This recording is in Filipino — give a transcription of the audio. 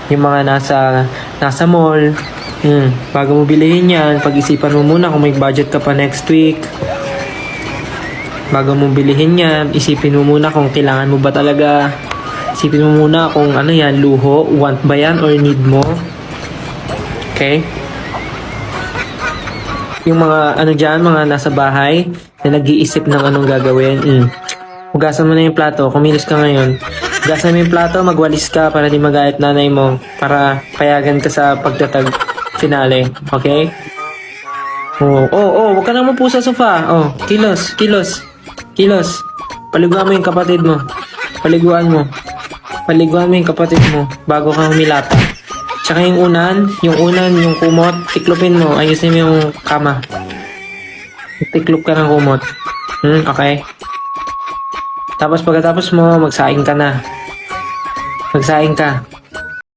Yung mga nasa mall. Bago mo bilhin yan, pag-isipan mo muna kung may budget ka pa next week. Bago mo bilhin yan, isipin mo muna kung kailangan mo ba talaga. Isipin mo muna kung ano yan, luho, want ba yan or need mo. Okay? Yung mga ano dyan, mga nasa bahay na nag-iisip ng anong gagawin. Hugasan mo na yung plato, kumilos ka ngayon. Hugasan mo yung plato, magwalis ka para di magalit nanay mo. Para payagan ka sa pagtatag finale. Okay? Huwag ka nang mapu sa sofa. Kilos. Paliguan mo yung kapatid mo. Paliguan mo yung kapatid mo bago ka humilata. Tsaka yung yung kumot, tiklopin mo, ayusin mo yung kama. Tiklop ka ng kumot. Okay? Tapos pagkatapos mo, magsaing ka na. Magsaing ka.